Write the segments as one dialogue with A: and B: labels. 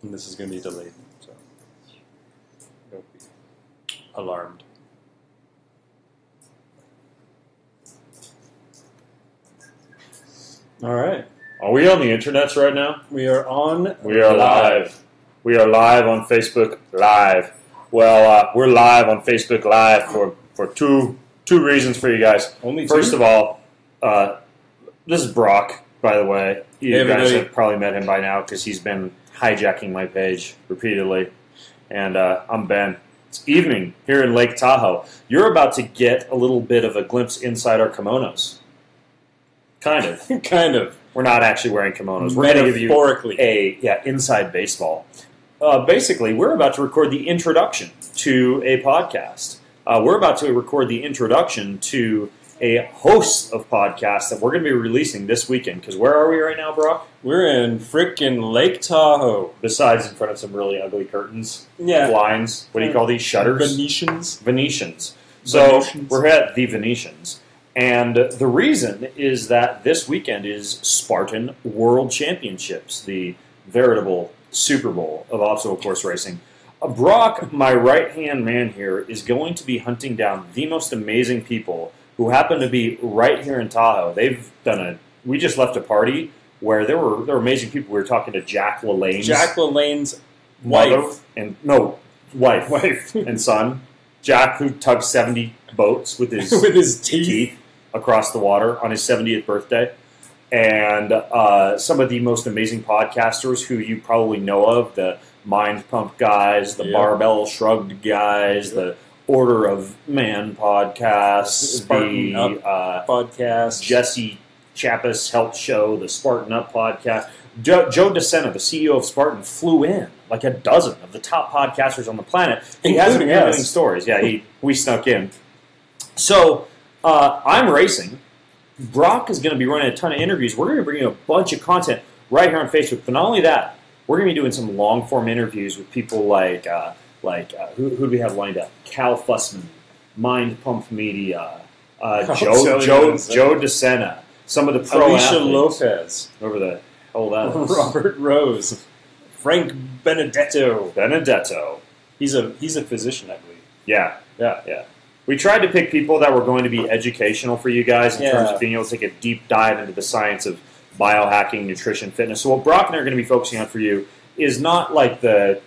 A: And this is going to be delayed, so don't be alarmed. All right.
B: Are we on the internets right now?
A: We are on.
B: We are live. We are live on Facebook Live. Well, we're live on Facebook Live for two reasons for you guys.
A: Only
B: First
A: two?
B: of all, this is Brock, by the way. You
A: Hey,
B: guys
A: everybody.
B: have probably met him by now because he's been hijacking my page repeatedly. And I'm Ben. It's evening here in Lake Tahoe. You're about to get a little bit of a glimpse inside our kimonos. Kind of.
A: Kind of.
B: We're not actually wearing kimonos. We're going to give you
A: Metaphorically.
B: inside baseball. Basically, we're about to record the introduction to a podcast. We're about to record the introduction to a host of podcasts that we're going to be releasing this weekend. Because where are we right now, Brock?
A: We're in frickin' Lake Tahoe.
B: Besides in front of some really ugly curtains,
A: Yeah.
B: blinds. What do you call these? Shutters?
A: Venetians.
B: Venetians. So
A: Venetians.
B: we're at the Venetians. And the reason is that this weekend is Spartan World Championships, the veritable Super Bowl of obstacle course racing. Brock, my right-hand man here, is going to be hunting down the most amazing people who happen to be right here in Tahoe. We just left a party where there were amazing people. We were talking to Jack LaLanne's
A: Jack LaLanne's
B: mother
A: wife.
B: wife and son. Jack, who tugged 70 boats with his
A: With his teeth.
B: across the water on his 70th birthday. And some of the most amazing podcasters who you probably know of, the Mind Pump guys, the
A: Yep.
B: Barbell Shrugged guys, the Order of Man podcast,
A: Spartan Up podcast.
B: Jesse Chappis Health Show, the Spartan Up podcast. Joe DeSena, the CEO of Spartan, flew in like a dozen of the top podcasters on the planet. He has
A: Including
B: amazing
A: us.
B: stories. Yeah, we snuck in. So I'm racing. Brock is going to be running a ton of interviews. We're going to bring you a bunch of content right here on Facebook. But not only that, we're going to be doing some long-form interviews with people like who do we have lined up? Cal Fussman, Mind Pump Media, Joe DeSena, some of the pro
A: Alicia
B: athletes.
A: Lopez.
B: Over the hell that is.
A: Robert Rose. Frank Benedetto.
B: Benedetto.
A: He's a physician, I believe.
B: Yeah.
A: Yeah.
B: We tried to pick people that were going to be educational for you guys in terms
A: Yeah.
B: of being able to take a deep dive into the science of biohacking, nutrition, fitness. So what Brock and I are going to be focusing on for you is not like the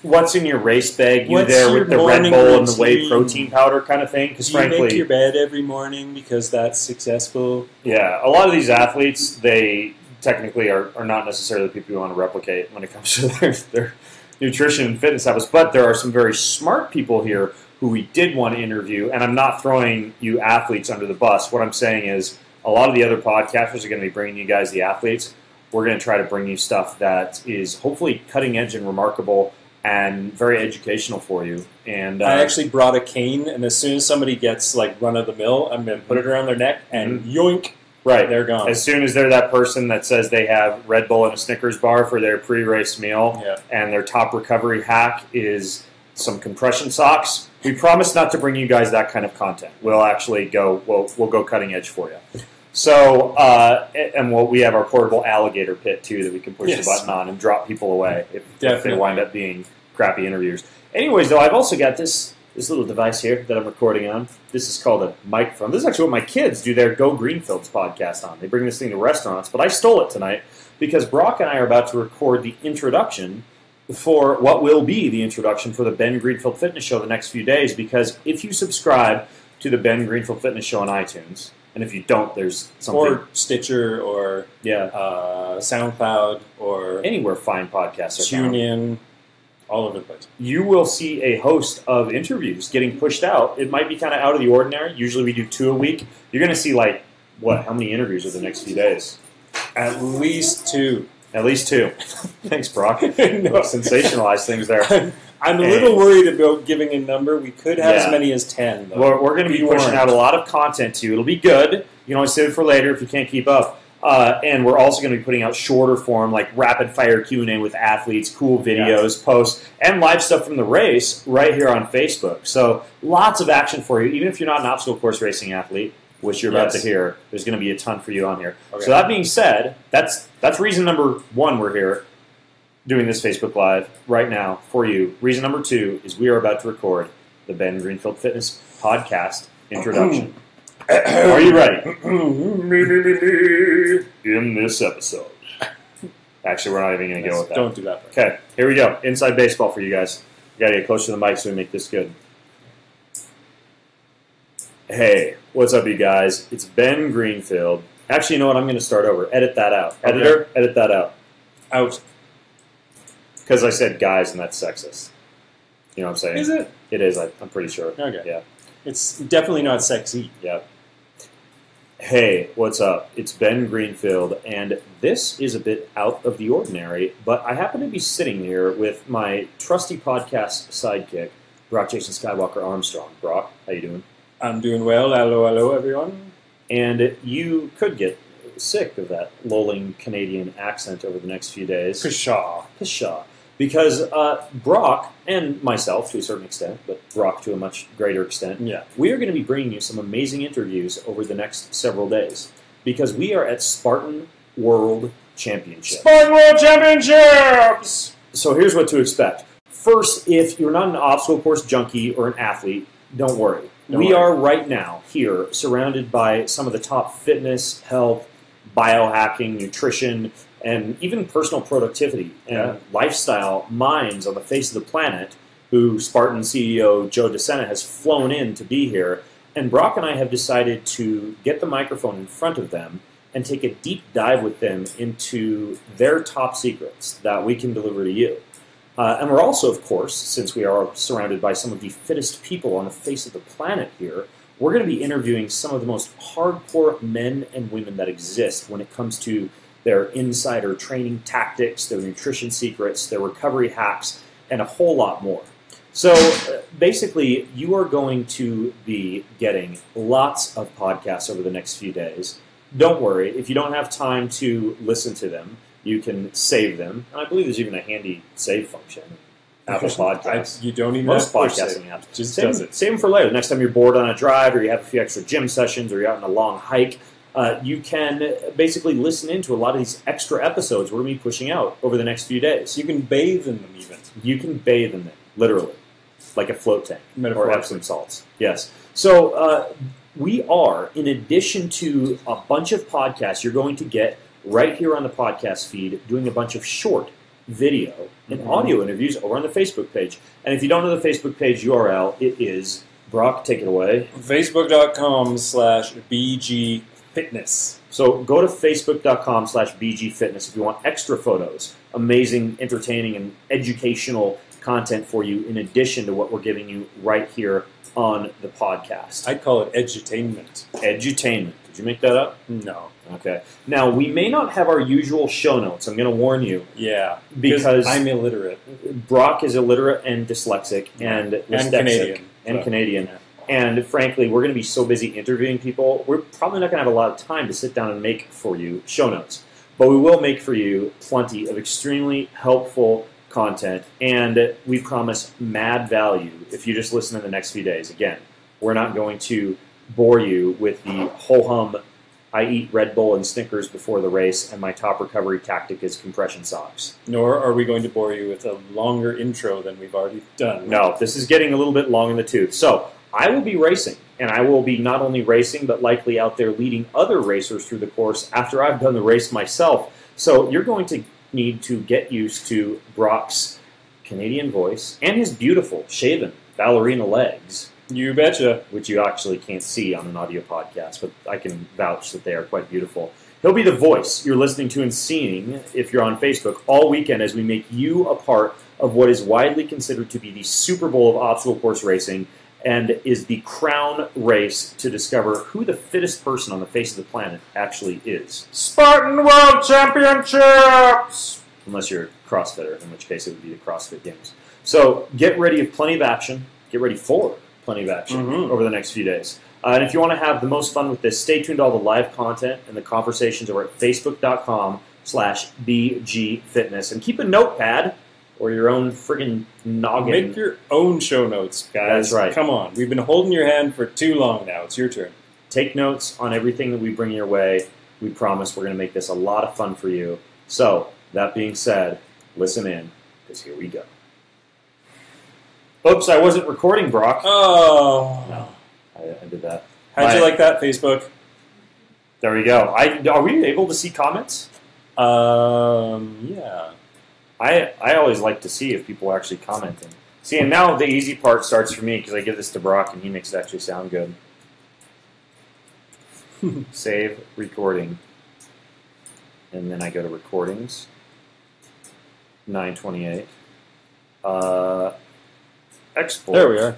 B: what's in your race bag,
A: What's
B: there
A: your
B: with the Red
A: morning
B: Bull and the whey
A: routine?
B: protein powder kind of thing. Because
A: Do you make
B: frankly,
A: your bed every morning because that's successful?
B: yeah, a lot of these athletes, they technically are not necessarily the people you want to replicate when it comes to their nutrition and fitness habits. But there are some very smart people here who we did want to interview, and I'm not throwing you athletes under the bus. What I'm saying is a lot of the other podcasters are going to be bringing you guys the athletes. We're going to try to bring you stuff that is hopefully cutting edge and remarkable and very educational for you. And
A: I actually brought a cane, and as soon as somebody gets like run of the mill, I'm going to put it around their neck and yoink,
B: right,
A: they're gone.
B: as soon as they're that person that says they have Red Bull and a Snickers bar for their pre-race meal,
A: Yeah.
B: and their top recovery hack is some compression socks, we promise not to bring you guys that kind of content. We'll actually go, we'll go cutting edge for you. So, and we have our portable alligator pit too that we can push
A: Yes.
B: the button on and drop people away if they
A: Definitely.
B: wind up being crappy interviewers. Anyways, though, I've also got this little device here that I'm recording on. This is called a microphone. This is actually what my kids do their Go Greenfields podcast on. They bring this thing to restaurants, but I stole it tonight because Brock and I are about to record the introduction for what will be the introduction for the Ben Greenfield Fitness Show the next few days, because if you subscribe to the Ben Greenfield Fitness Show on iTunes, and if you don't, there's something...
A: Or Stitcher, or SoundCloud, or
B: anywhere fine podcasts are found.
A: TuneIn, all over the place.
B: You will see a host of interviews getting pushed out. It might be kind of out of the ordinary. Usually we do 2 a week. You're going to see, how many interviews over the next few days?
A: At least 2.
B: At least 2. Thanks, Brock.
A: No.
B: Sensationalized things there.
A: I'm a little worried about giving a number. We could have as many as 10, though.
B: We're going to be
A: Be
B: pushing
A: warned.
B: out a lot of content to you. It'll be good. You can always save it for later if you can't keep up. And we're also going to be putting out shorter form, like rapid-fire Q&A with athletes, cool videos, posts, and live stuff from the race right here on Facebook. So lots of action for you. Even if you're not an obstacle course racing athlete, which you're about to hear, there's going to be a ton for you on here.
A: Okay.
B: So that being said, that's reason number 1 we're here. doing this Facebook Live right now for you. Reason number 2 is we are about to record the Ben Greenfield Fitness Podcast introduction. Are you ready? In this episode. Actually, we're not even going to go with that.
A: Don't do that.
B: Okay, here we go. Inside baseball for you guys. You got to get closer to the mic so we make this good. Hey, what's up, you guys? It's Ben Greenfield. Actually, you know what? I'm going to start over. Edit that out.
A: Okay.
B: Editor, edit that out.
A: Out.
B: Because I said guys, and that's sexist. You know what I'm saying?
A: Is it?
B: It is. I'm pretty sure.
A: Okay.
B: Yeah.
A: It's definitely not sexy.
B: Yeah. Hey, what's up? It's Ben Greenfield, and this is a bit out of the ordinary, but I happen to be sitting here with my trusty podcast sidekick, Brock Jason Skywalker Armstrong. Brock, how you doing?
A: I'm doing well. Hello, hello, everyone.
B: And you could get sick of that lolling Canadian accent over the next few days.
A: Pshaw.
B: Pshaw. Because Brock, and myself to a certain extent, but Brock to a much greater extent,
A: Yeah.
B: we are going to be bringing you some amazing interviews over the next several days. Because we are at Spartan World Championships.
A: Spartan World Championships!
B: So here's what to expect. First, if you're not an obstacle course junkie or an athlete, don't worry. We are right now here surrounded by some of the top fitness, health, biohacking, nutrition, and even personal productivity and lifestyle minds on the face of the planet who Spartan CEO Joe DeSena has flown in to be here. And Brock and I have decided to get the microphone in front of them and take a deep dive with them into their top secrets that we can deliver to you. And we're also, of course, since we are surrounded by some of the fittest people on the face of the planet here, we're going to be interviewing some of the most hardcore men and women that exist when it comes to their insider training tactics, their nutrition secrets, their recovery hacks, and a whole lot more. So basically, you are going to be getting lots of podcasts over the next few days. Don't worry, if you don't have time to listen to them, you can save them. And I believe there's even a handy save function. Apple Podcasts.
A: You don't even
B: Most
A: have to
B: podcasting apps.
A: Just does it.
B: Save them for later. Next time you're bored on a drive or you have a few extra gym sessions or you're out on a long hike, you can basically listen into a lot of these extra episodes we're going to be pushing out over the next few days.
A: You can bathe in them even.
B: You can bathe in them, literally, like a float tank or Epsom salts. Yes. So we are, in addition to a bunch of podcasts you're going to get right here on the podcast feed, doing a bunch of short video and audio interviews over on the Facebook page. And if you don't know the Facebook page URL, it is, Brock, take it away.
A: Facebook.com/BG Fitness.
B: So go to Facebook.com/BG Fitness if you want extra photos, amazing, entertaining, and educational content for you in addition to what we're giving you right here on the podcast.
A: I call it edutainment.
B: Edutainment. Did you make that up?
A: No.
B: Okay. Now, we may not have our usual show notes. I'm going to warn you.
A: Yeah.
B: Because
A: I'm illiterate.
B: Brock is illiterate and dyslexic and
A: Canadian.
B: And
A: So,
B: Canadian.
A: yeah.
B: And frankly, we're going to be so busy interviewing people, we're probably not going to have a lot of time to sit down and make for you show notes. But we will make for you plenty of extremely helpful content, and we promise mad value if you just listen in the next few days. Again, we're not going to bore you with the ho-hum, I eat Red Bull and Snickers before the race, and my top recovery tactic is compression socks.
A: Nor are we going to bore you with a longer intro than we've already done.
B: No, this is getting a little bit long in the tooth. So, I will be racing, and I will be not only racing, but likely out there leading other racers through the course after I've done the race myself. So you're going to need to get used to Brock's Canadian voice and his beautiful, shaven, ballerina legs.
A: You betcha.
B: Which you actually can't see on an audio podcast, but I can vouch that they are quite beautiful. He'll be the voice you're listening to and seeing if you're on Facebook all weekend as we make you a part of what is widely considered to be the Super Bowl of obstacle course racing and is the crown race to discover who the fittest person on the face of the planet actually is.
A: Spartan World Championships!
B: Unless you're a CrossFitter, in which case it would be the CrossFit Games. So get ready for plenty of action. Get ready for plenty of action over the next few days. And if you want to have the most fun with this, stay tuned to all the live content and the conversations over at facebook.com/BG Fitness. And keep a notepad or your own friggin' noggin.
A: Make your own show notes, guys.
B: That's right.
A: Come on. We've been holding your hand for too long now. It's your turn.
B: Take notes on everything that we bring your way. We promise we're going to make this a lot of fun for you. So, that being said, Listen in, because here we go. Oops, I wasn't recording, Brock.
A: Oh.
B: No, I did that.
A: How'd you like that, Facebook?
B: There we go. Are we able to see comments?
A: Yeah.
B: I always like to see if people are actually commenting. See, and now the easy part starts for me because I give this to Brock and he makes it actually sound good. Save recording. And then I go to recordings. 928. Export.
A: There we are.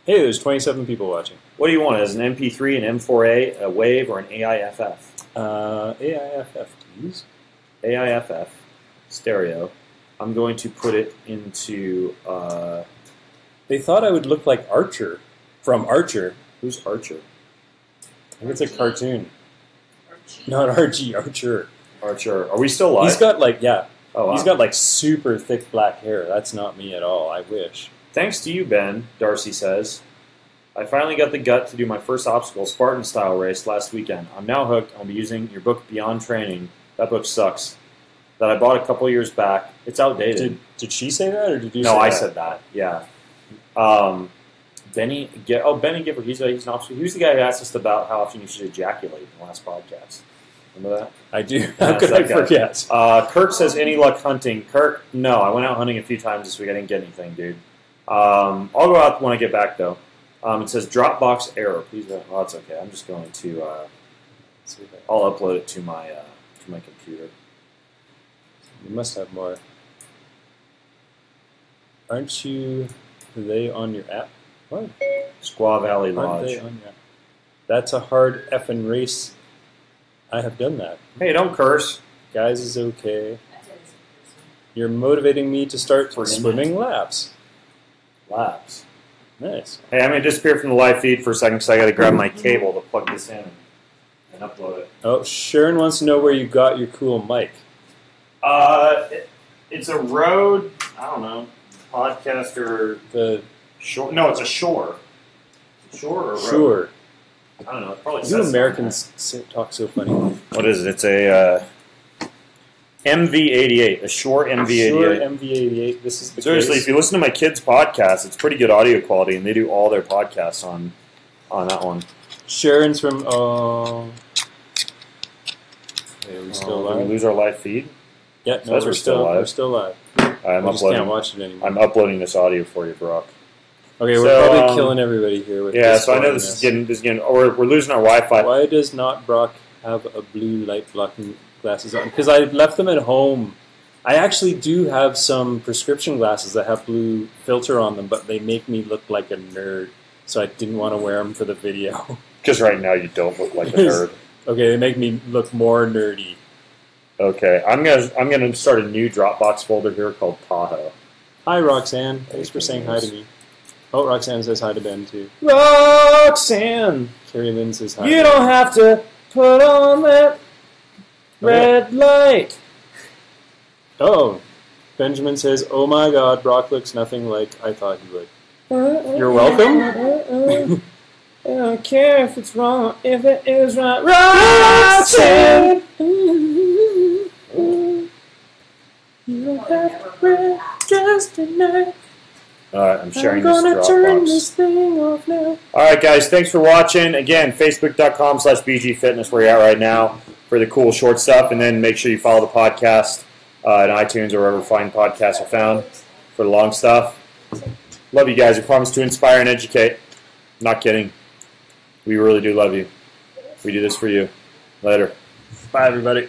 A: Hey, there's 27 people watching.
B: What do you want? As an MP3, an M4A, a WAV, or an AIFF?
A: AIFF, please.
B: AIFF, stereo. I'm going to put it into...
A: They thought I would look like Archer from Archer.
B: Who's Archer?
A: I think it's a cartoon. Not Archie, Archer.
B: Archer. Are we still live?
A: He's got like, yeah.
B: Oh, wow.
A: He's got like super thick black hair. That's not me at all. I wish.
B: Thanks to you, Ben, Darcy says. I finally got the gut to do my first obstacle, Spartan style race last weekend. I'm now hooked. I'll be using your book, Beyond Training. That book sucks. That I bought a couple years back. It's outdated.
A: Did she say that, or did you?
B: No,
A: say
B: I
A: that?
B: said that. Yeah. Benny Giver. He's an obstacle. He was the guy who asked us about how often you should ejaculate in the last podcast. Remember that?
A: I do. How could I forget?
B: Kirk says, any luck hunting? Kirk, no. I went out hunting a few times this week. I didn't get anything, dude. I'll go out when I get back, though. It says Dropbox error. Please don't. Oh, that's okay. I'm just going to. I'll upload it to my computer.
A: You must have more. Aren't you? Are they on your app? What?
B: Squaw Valley
A: Aren't
B: Lodge.
A: they on your app? That's a hard effing race. I have done that.
B: Hey, don't curse.
A: Guys is okay. You're motivating me to start swimming laps.
B: Laps.
A: Nice.
B: Hey, I'm going to disappear from the live feed for a second because I got to grab my cable to plug this in and upload it.
A: Oh, Sharon wants to know where you got your cool mic.
B: It's a Rode, I don't know, podcaster.
A: The
B: Shore. No, it's a Shore. Shore or Rode?
A: Sure.
B: I don't know. It probably
A: You
B: says
A: Americans talk so funny.
B: What is it? It's a MV88, a Shure MV88.
A: Sure, MV88. This is the
B: Seriously,
A: case.
B: if you listen to my kids' podcast, it's pretty good audio quality, and they do all their podcasts on that one.
A: Sharon's from. Hey, are we still
B: Did we
A: live?
B: lose our live feed?
A: Yeah, no,
B: Says
A: we're still live. We're still live.
B: I'm
A: I just
B: uploading.
A: can't watch it anymore.
B: I'm uploading this audio for you, Brock.
A: Okay, we're
B: So,
A: probably killing everybody here with
B: Yeah,
A: this
B: so I know this is getting. Or we're losing our Wi-Fi.
A: Why does not Brock have a blue light blocking glasses on? Because I left them at home. I actually do have some prescription glasses that have blue filter on them, but they make me look like a nerd. So I didn't want to wear them for the video.
B: Because right now you don't look like a nerd.
A: Okay, they make me look more nerdy.
B: Okay, I'm gonna start a new Dropbox folder here called Tahoe.
A: Hi, Roxanne. Thanks for saying hi to me. Oh, Roxanne says hi to Ben, too.
B: Roxanne,
A: Carrie Lynn says hi.
B: you don't have to put on that red light.
A: Oh, Benjamin says, oh my god, Brock looks nothing like I thought he would. You're welcome.
B: I don't care if it's wrong, if it is right. Roxanne! You don't have to wear just tonight. Alright, I'm sharing this Dropbox.
A: Turn this thing off now.
B: Alright guys, thanks for watching. Again, facebook.com/bgfitness where you're at right now for the cool short stuff. And then make sure you follow the podcast on iTunes or wherever fine podcasts are found for the long stuff. Love you guys. We promise to inspire and educate. Not kidding. We really do love you. We do this for you. Later.
A: Bye, everybody.